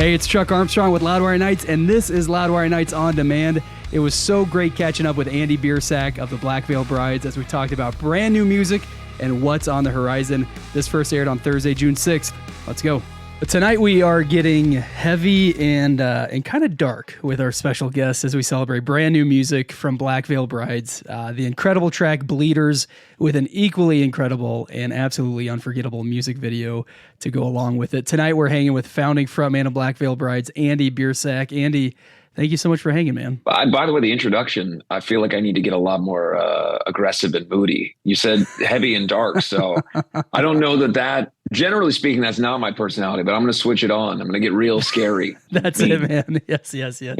Hey, it's Chuck Armstrong with Loudwire Nights, and this is Loudwire Nights On Demand. It was so great catching up with Andy Biersack of the Black Veil Brides as we talked about brand new music and what's on the horizon. This first aired on Thursday, June 6th. Let's go. Tonight we are getting heavy and kind of dark with our special guests as we celebrate brand new music from Black Veil Brides. The incredible track Bleeders with an equally incredible and absolutely unforgettable music video to go along with it. Tonight we're hanging with founding frontman of Black Veil Brides, Andy Biersack. Andy, thank you so much for hanging, man. By the way, the introduction, I feel like I need to get a lot more aggressive and moody. You said heavy and dark, so I don't know that, generally speaking, that's not my personality, but I'm going to switch it on. I'm going to get real scary. That's it, man. Yes. Yeah.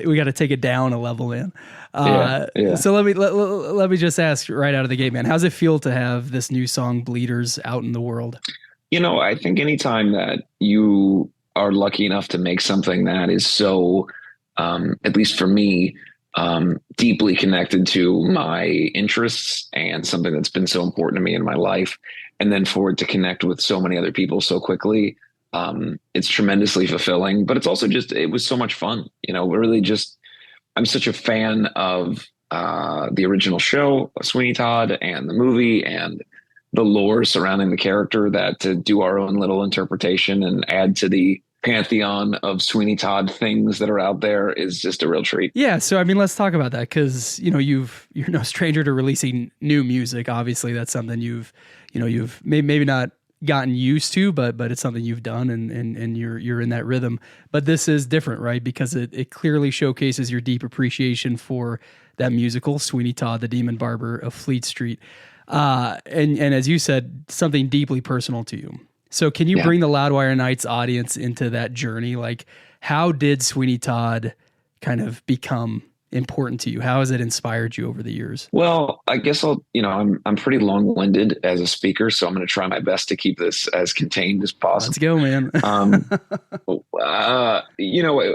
We got to take it down a level, man. Yeah. So let me just ask right out of the gate, man, how's it feel to have this new song Bleeders out in the world? You know, I think anytime that you are lucky enough to make something that is so, at least for me, deeply connected to my interests and something that's been so important to me in my life, and then for it to connect with so many other people so quickly, it's tremendously fulfilling. But it's also it was so much fun. You know, really I'm such a fan of the original show, Sweeney Todd, and the movie, and the lore surrounding the character, that to do our own little interpretation and add to the pantheon of Sweeney Todd things that are out there is just a real treat. Yeah. So, I mean, let's talk about that, because, you know, you're no stranger to releasing new music. Obviously, that's something you've maybe not gotten used to, but it's something you've done, and you're in that rhythm. But this is different, right? Because it clearly showcases your deep appreciation for that musical, Sweeney Todd, the Demon Barber of Fleet Street. And as you said, something deeply personal to you. So can you bring the Loudwire Nights audience into that journey? Like, how did Sweeney Todd kind of become important to you? How has it inspired you over the years? Well, I guess I'm pretty long-winded as a speaker, so I'm going to try my best to keep this as contained as possible. Let's go, man. I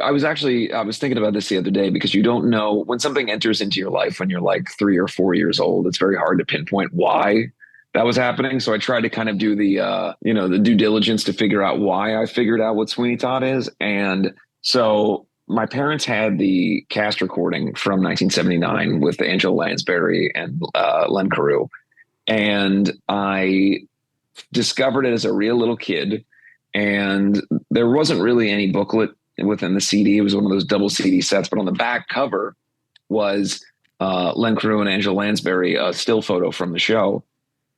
was thinking about this the other day, because you don't know when something enters into your life when you're like 3 or 4 years old. It's very hard to pinpoint why that was happening. So I tried to kind of do the due diligence to figure out why I figured out what Sweeney Todd is. And so my parents had the cast recording from 1979 with Angela Lansbury and Len Carew. And I discovered it as a real little kid. And there wasn't really any booklet within the CD. It was one of those double CD sets. But on the back cover was Len Carew and Angela Lansbury, a still photo from the show.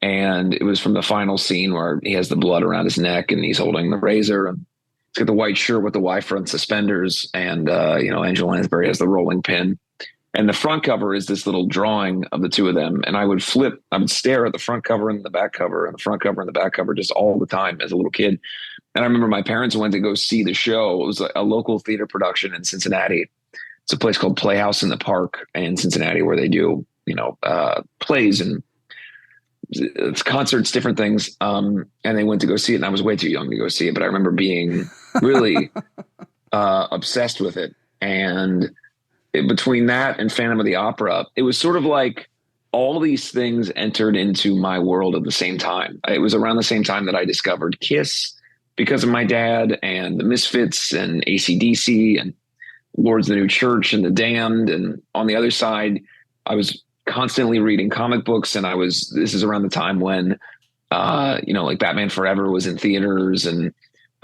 And it was from the final scene where he has the blood around his neck and he's holding the razor. And he's got the white shirt with the Y-front suspenders. And, Angela Lansbury has the rolling pin. And the front cover is this little drawing of the two of them. And I would stare at the front cover and the back cover and the front cover and the back cover just all the time as a little kid. And I remember my parents went to go see the show. It was a local theater production in Cincinnati. It's a place called Playhouse in the Park in Cincinnati, where they do, plays and it's concerts, different things. And they went to go see it, and I was way too young to go see it, but I remember being really obsessed with it. And between that and Phantom of the Opera, it was sort of like all these things entered into my world at the same time. It was around the same time that I discovered Kiss because of my dad, and the Misfits and AC/DC and Lords of the New Church and the Damned. And on the other side, I was constantly reading comic books. And this is around the time when, like Batman Forever was in theaters, and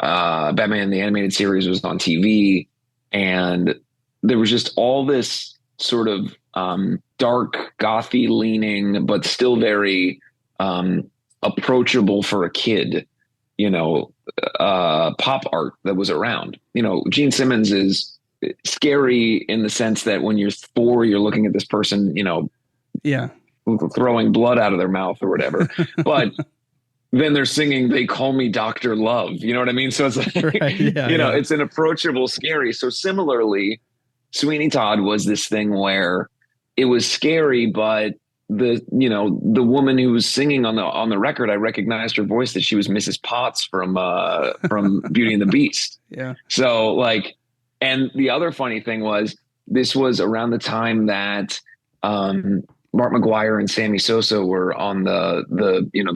Batman the Animated Series was on TV. And there was just all this sort of dark, gothy leaning, but still very approachable for a kid, pop art that was around. Gene Simmons is scary in the sense that when you're 4, you're looking at this person, throwing blood out of their mouth or whatever. But then they're singing "They Call Me Dr. Love." You know what I mean? So it's like, it's an approachable, scary. So similarly, Sweeney Todd was this thing where it was scary, but the woman who was singing on the record, I recognized her voice, that she was Mrs. Potts from Beauty and the Beast. Yeah. So and the other funny thing was, this was around the time that Mark McGuire and Sammy Sosa were on the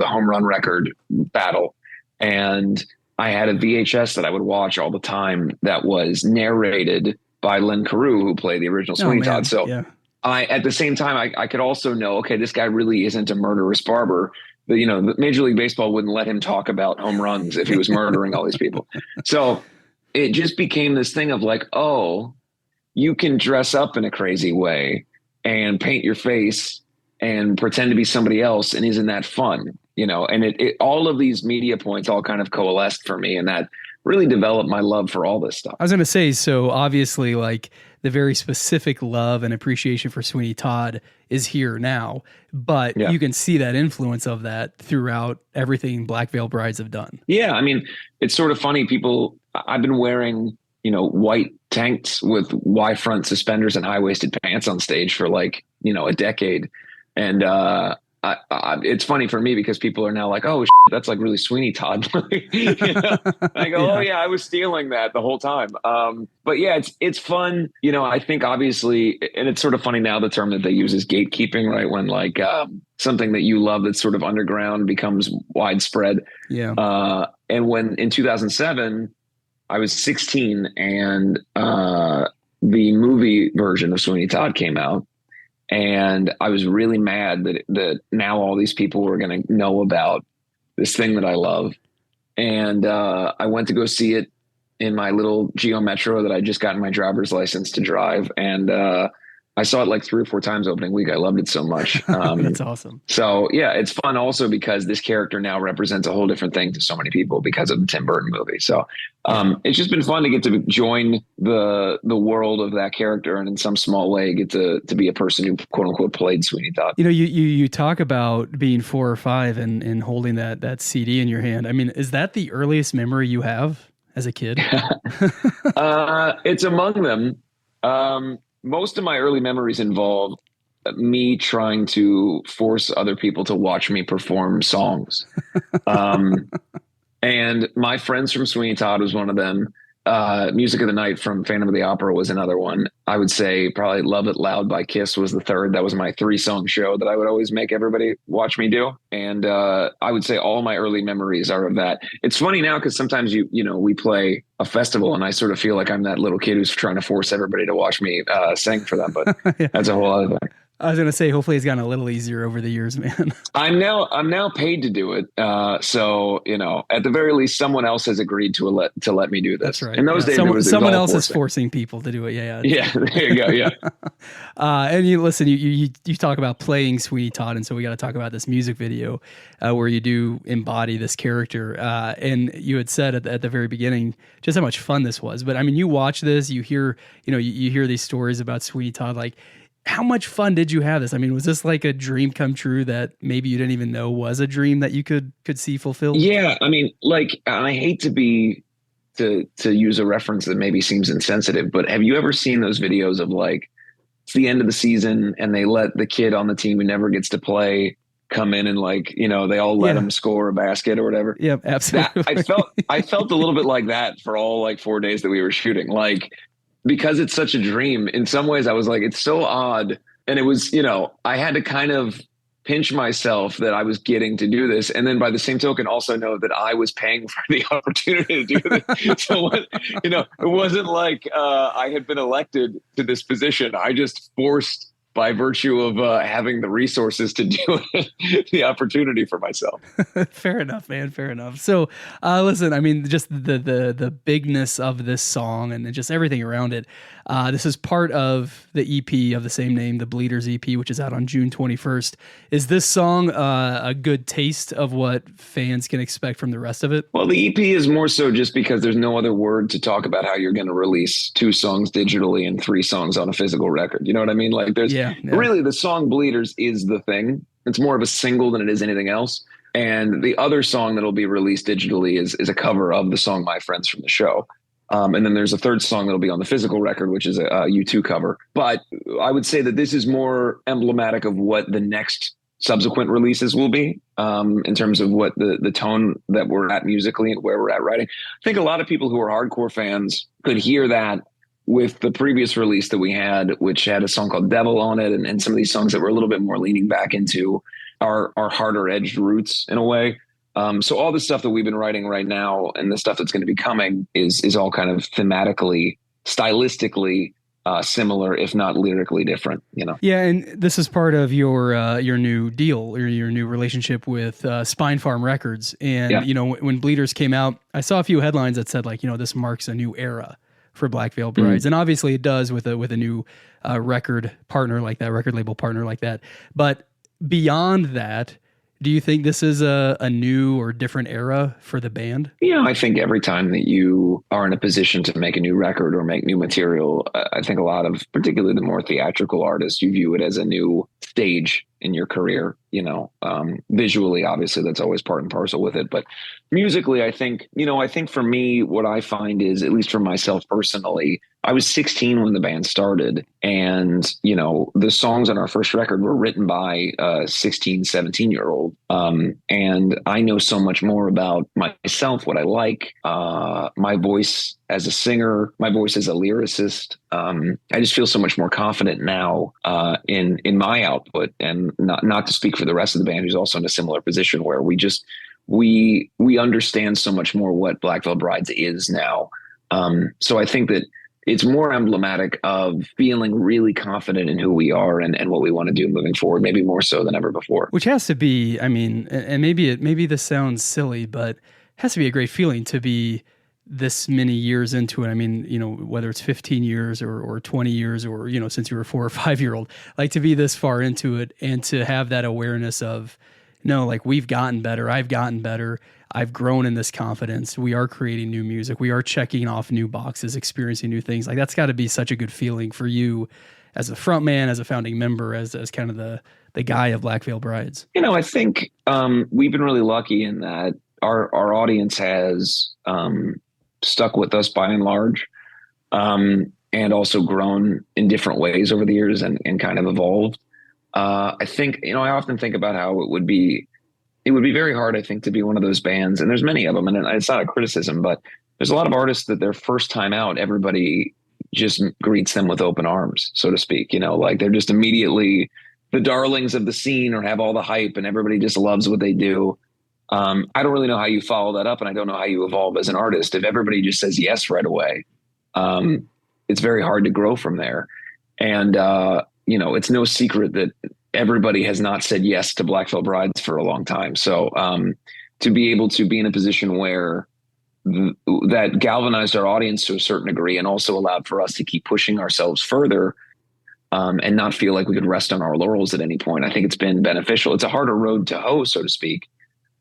home run record battle. And I had a VHS that I would watch all the time that was narrated by Len Carew, who played the original Oh Sweeney Todd. man, So yeah. at the same time, I could also know, okay, this guy really isn't a murderous barber. But, the Major League Baseball wouldn't let him talk about home runs if he was murdering all these people. So it just became this thing of like, oh, you can dress up in a crazy way and paint your face and pretend to be somebody else. And isn't that fun? And all of these media points all kind of coalesced for me. And that really developed my love for all this stuff. I was going to say, so obviously, like the very specific love and appreciation for Sweeney Todd is here now, but Yeah. you can see that influence of that throughout everything Black Veil Brides have done. Yeah. I mean, it's sort of funny. I've been wearing, white tanks with Y front suspenders and high waisted pants on stage for like, a decade. And, it's funny for me because people are now like, oh, that's like really Sweeney Todd. I go, oh yeah, I was stealing that the whole time. But yeah, it's fun. I think obviously, and it's sort of funny now, the term that they use is gatekeeping, right? When like something that you love that's sort of underground becomes widespread. Yeah. And when in 2007, I was 16 and the movie version of Sweeney Todd came out. And I was really mad that now all these people were going to know about this thing that I love. And I went to go see it in my little Geo Metro that I just gotten my driver's license to drive. And I saw it like 3 or 4 times opening week. I loved it so much. That's awesome. So yeah, it's fun also because this character now represents a whole different thing to so many people because of the Tim Burton movie. So it's just been fun to get to join the world of that character, and in some small way get to be a person who quote unquote played Sweeney Todd. You talk about being 4 or 5 and holding that CD in your hand. I mean, is that the earliest memory you have as a kid? It's among them. Most of my early memories involve me trying to force other people to watch me perform songs. And my friends from Sweeney Todd was one of them. Music of the Night from Phantom of the Opera was another one. I would say probably Love It Loud by Kiss was the third. That was my 3-song show that I would always make everybody watch me do. And I would say all my early memories are of that. It's funny now because sometimes we play a festival and I sort of feel like I'm that little kid who's trying to force everybody to watch me sing for them. But Yeah. That's a whole other thing. I was going to say, hopefully it's gotten a little easier over the years, man. I'm now paid to do it. So, at the very least, someone else has agreed to let me do this. That's right. In those days, someone else is forcing people to do it. Yeah. Yeah. There you go. Yeah. And you talk about playing Sweeney Todd. And so we got to talk about this music video where you do embody this character. And you had said at the very beginning, just how much fun this was. But I mean, you watch this, you hear, you hear these stories about Sweeney Todd, like, how much fun did you have this? I mean, was this like a dream come true that maybe you didn't even know was a dream that you could see fulfilled? Yeah. I mean, like, I hate to use a reference that maybe seems insensitive, but have you ever seen those videos of like, it's the end of the season and they let the kid on the team who never gets to play come in and like, they all let him score a basket or whatever. Yep, absolutely. I felt a little bit like that for all like 4 days that we were shooting. Like, because it's such a dream, in some ways I was like, it's so odd. And it was, I had to kind of pinch myself that I was getting to do this. And then by the same token, also know that I was paying for the opportunity to do this. So, it wasn't like I had been elected to this position. I just forced, by virtue of having the resources to do it, the opportunity for myself. Fair enough, man. Fair enough. So, listen, I mean, just the bigness of this song and just everything around it. This is part of the EP of the same name, the Bleeders EP, which is out on June 21st. Is this song a good taste of what fans can expect from the rest of it? Well, the EP is more so just because there's no other word to talk about how you're going to release 2 songs digitally and 3 songs on a physical record. You know what I mean? Like, there's really the song Bleeders is the thing. It's more of a single than it is anything else. And the other song that'll be released digitally is a cover of the song My Friends from the Show. And then there's a third song that'll be on the physical record, which is a U2 cover. But I would say that this is more emblematic of what the next subsequent releases will be in terms of what the tone that we're at musically and where we're at writing. I think a lot of people who are hardcore fans could hear that with the previous release that we had, which had a song called Devil on it, and some of these songs that were a little bit more leaning back into our harder edged roots in a way. So all the stuff that we've been writing right now and the stuff that's going to be coming is all kind of thematically, stylistically similar, if not lyrically different, you know? Yeah, and this is part of your new deal or your new relationship with Spine Farm Records. And Yeah. you know, when Bleeders came out, I saw a few headlines that said like, you know, this marks a new era for Black Veil Brides, and obviously it does with a new record partner like that, record label partner like that. But beyond that, do you think this is a new or different era for the band? I think every time that you are in a position to make a new record or make new material, I think a lot of, particularly the more theatrical artists, you view it as a new stage in your career. Visually, obviously, that's always part and parcel with it. But musically, I think for me, what I find is, at least for myself personally, I was 16 when the band started. And, the songs on our first record were written by a 16, 17-year-old. And I know so much more about myself, what I like, my voice as a singer, my voice as a lyricist. I just feel so much more confident now in my output, and not to speak for the rest of the band, who's also in a similar position where we understand so much more what Black Veil Brides is now. So I think that it's more emblematic of feeling really confident in who we are and what we want to do moving forward, maybe more so than ever before. Which has to be, I mean, and maybe this sounds silly, but it has to be a great feeling to be this many years into it. I mean, whether it's 15 years or 20 years or, since you were a 4 or 5-year-old, like to be this far into it and to have that awareness of, no, like we've gotten better. I've gotten better. I've grown in this confidence. We are creating new music. We are checking off new boxes, experiencing new things. Like that's got to be such a good feeling for you as a frontman, as a founding member, as kind of the guy of Black Veil Brides. I think we've been really lucky in that our audience has stuck with us by and large, and also grown in different ways over the years and kind of evolved. I think, I often think about how it would be very hard, I think, to be one of those bands. And there's many of them, and it's not a criticism, but there's a lot of artists that their first time out, everybody just greets them with open arms, so to speak. Like they're just immediately the darlings of the scene or have all the hype and everybody just loves what they do. I don't really know how you follow that up, and I don't know how you evolve as an artist. If everybody just says yes right away, it's very hard to grow from there. And, it's no secret that everybody has not said yes to Black Veil Brides for a long time. So to be able to be in a position where that galvanized our audience to a certain degree and also allowed for us to keep pushing ourselves further and not feel like we could rest on our laurels at any point, I think it's been beneficial. It's a harder road to hoe, so to speak,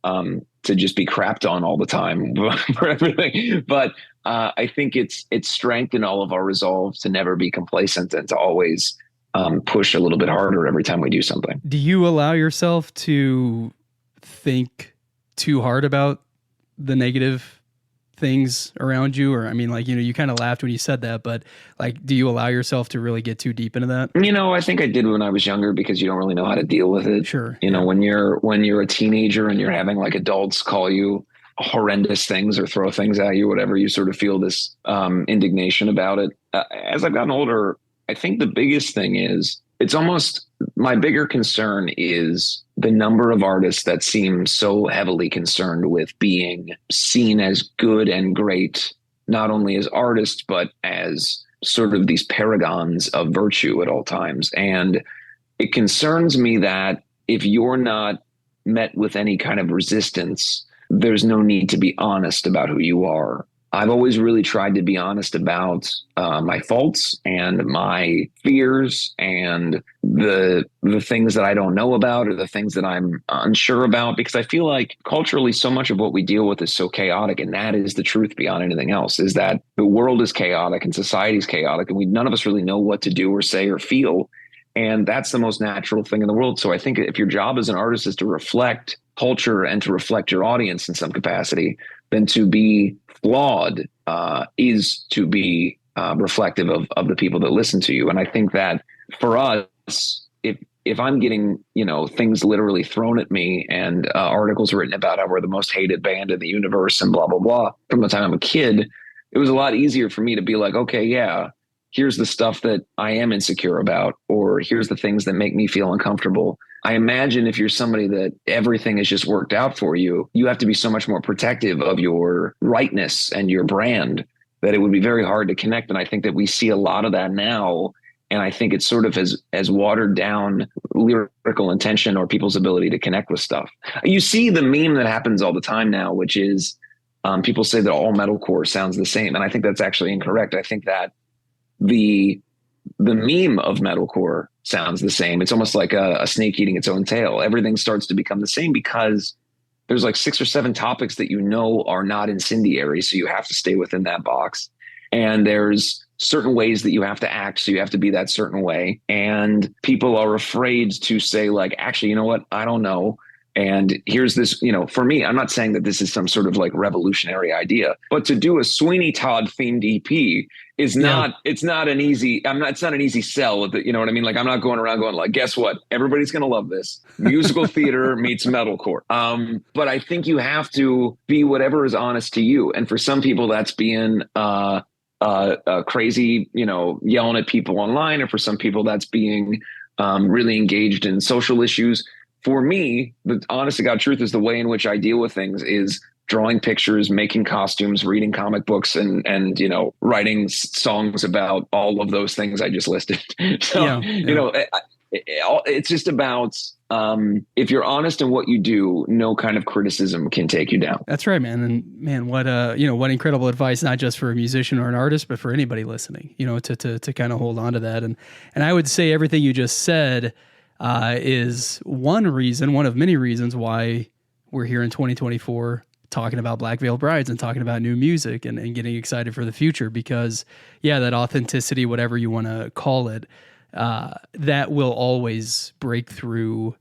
to just be crapped on all the time for everything. But I think it's strengthened all of our resolve to never be complacent and to always push a little bit harder every time we do something. Do you allow yourself to think too hard about the negative things around you? Or, I mean, like, you kind of laughed when you said that, but like, do you allow yourself to really get too deep into that? I think I did when I was younger because you don't really know how to deal with it. Sure. When you're a teenager and you're having like adults call you horrendous things or throw things at you, whatever, you sort of feel this indignation about it. As I've gotten older, I think the biggest thing is my bigger concern is the number of artists that seem so heavily concerned with being seen as good and great, not only as artists, but as sort of these paragons of virtue at all times. And it concerns me that if you're not met with any kind of resistance, there's no need to be honest about who you are. I've always really tried to be honest about my faults and my fears and the things that I don't know about or the things that I'm unsure about, because I feel like culturally so much of what we deal with is so chaotic, and that is the truth beyond anything else, is that the world is chaotic and society is chaotic, and none of us really know what to do or say or feel. And that's the most natural thing in the world. So I think if your job as an artist is to reflect culture and to reflect your audience in some capacity, then to be flawed is to be reflective of the people that listen to you. And I think that for us, if I'm getting, things literally thrown at me and articles written about how we're the most hated band in the universe and blah, blah, blah, from the time I'm a kid, it was a lot easier for me to be like, okay, yeah, here's the stuff that I am insecure about, or here's the things that make me feel uncomfortable. I imagine if you're somebody that everything is just worked out for you, you have to be so much more protective of your rightness and your brand that it would be very hard to connect. And I think that we see a lot of that now. And I think it sort of has watered down lyrical intention or people's ability to connect with stuff. You see the meme that happens all the time now, which is people say that all metalcore sounds the same. And I think that's actually incorrect. I think that the meme of metalcore sounds the same. It's almost like a snake eating its own tail. Everything starts to become the same because there's like 6 or 7 topics that you know are not incendiary. So you have to stay within that box. And there's certain ways that you have to act. So you have to be that certain way. And people are afraid to say like, actually, you know what? I don't know. And here's this, for me, I'm not saying that this is some sort of like revolutionary idea, but to do a Sweeney Todd themed EP is not, it's not an easy sell. You know what I mean? Like, I'm not going around going like, guess what? Everybody's going to love this. Musical theater meets metalcore. But I think you have to be whatever is honest to you. And for some people that's being, crazy, yelling at people online, or for some people that's being really engaged in social issues. For me, the honest to God truth is the way in which I deal with things is drawing pictures, making costumes, reading comic books, and writing songs about all of those things I just listed. So, it's just about if you're honest in what you do, no kind of criticism can take you down. That's right, man. And man, what incredible advice, not just for a musician or an artist, but for anybody listening, to kind of hold on to that. And I would say everything you just said is one of many reasons why we're here in 2024 talking about Black Veil Brides and talking about new music and getting excited for the future, because that authenticity, whatever you want to call it, that will always break through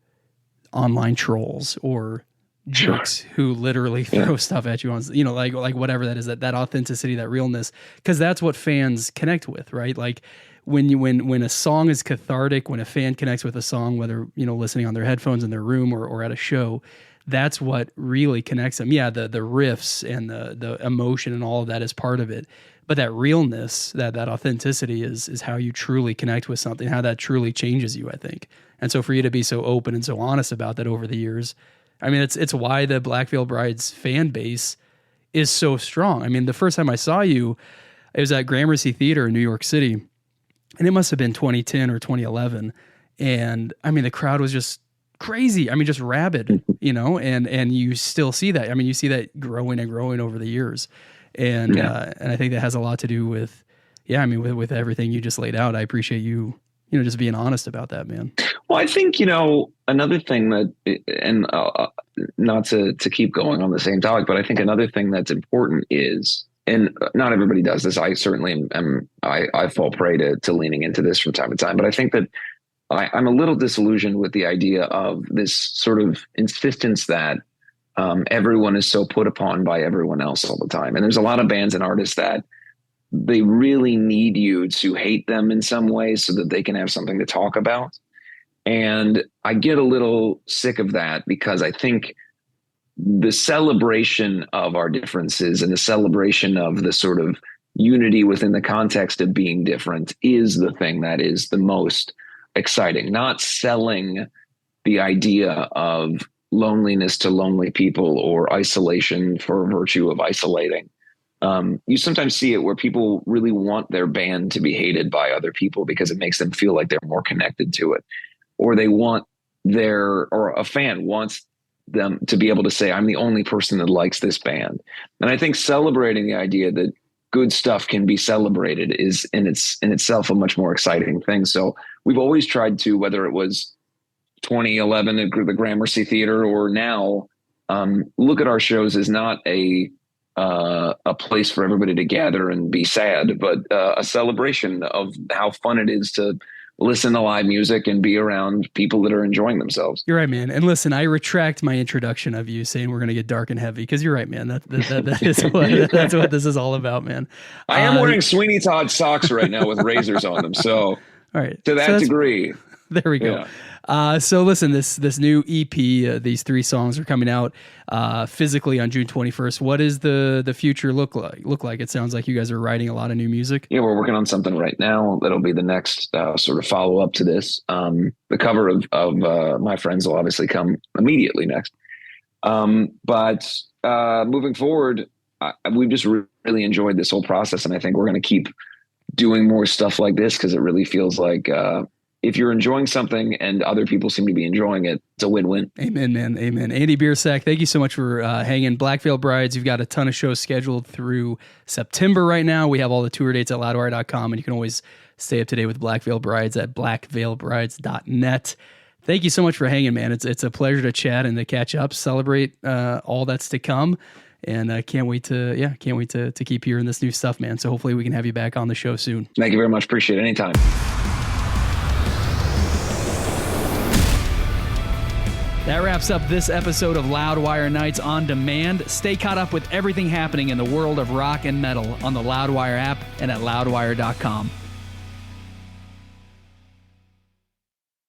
online trolls or jerks who literally throw stuff at you on, like whatever that is, that authenticity, that realness, because that's what fans connect with, right? Like when a song is cathartic, when a fan connects with a song, whether, listening on their headphones in their room or at a show, that's what really connects them. Yeah, the riffs and the emotion and all of that is part of it. But that realness, that authenticity is how you truly connect with something, how that truly changes you, I think. And so for you to be so open and so honest about that over the years, I mean, it's why the Black Veil Brides fan base is so strong. I mean, the first time I saw you, it was at Gramercy Theater in New York City, and it must have been 2010 or 2011. And I mean, the crowd was just crazy. I mean, just rabid, and you still see that. I mean, you see that growing and growing over the years. And I think that has a lot to do with, with everything you just laid out. I appreciate you, just being honest about that, man. Well, I think, another thing that, and not to keep going on the same topic, but I think another thing that's important is, and not everybody does this. I certainly I fall prey to leaning into this from time to time, but I think that I'm a little disillusioned with the idea of this sort of insistence that everyone is so put upon by everyone else all the time. And there's a lot of bands and artists that they really need you to hate them in some way so that they can have something to talk about. And I get a little sick of that, because I think the celebration of our differences and the celebration of the sort of unity within the context of being different is the thing that is the most exciting, not selling the idea of loneliness to lonely people or isolation for virtue of isolating. You sometimes see it where people really want their band to be hated by other people because it makes them feel like they're more connected to it, or they want or a fan wants them to be able to say, I'm the only person that likes this band. And I think celebrating the idea that good stuff can be celebrated is in itself a much more exciting thing. So we've always tried to, whether it was 2011 at the Gramercy Theater or now, look at our shows as not a place for everybody to gather and be sad, but a celebration of how fun it is to listen to live music and be around people that are enjoying themselves. You're right, man. And listen, I retract my introduction of you saying we're going to get dark and heavy, because you're right, man. That is that's what this is all about, man. I am wearing Sweeney Todd socks right now with razors on them. So all right, to that degree. There we go. So listen, this new EP, these 3 songs are coming out physically on June 21st. What does the future look like? It sounds like you guys are writing a lot of new music. Yeah, we're working on something right now that'll be the next sort of follow up to this. The cover of My Friends will obviously come immediately next. But moving forward, we've just really enjoyed this whole process, and I think we're going to keep doing more stuff like this because it really feels like if you're enjoying something and other people seem to be enjoying it, it's a win-win. Amen, man. Amen. Andy Biersack, thank you so much for hanging. Black Veil Brides, you've got a ton of shows scheduled through September right now. We have all the tour dates at loudwire.com, and you can always stay up to date with Black Veil Brides at blackveilbrides.net. Thank you so much for hanging, man. It's a pleasure to chat and to catch up, celebrate all that's to come. And I can't wait to keep hearing this new stuff, man. So hopefully we can have you back on the show soon. Thank you very much. Appreciate it. Anytime. That wraps up this episode of Loudwire Nights on Demand. Stay caught up with everything happening in the world of rock and metal on the Loudwire app and at loudwire.com.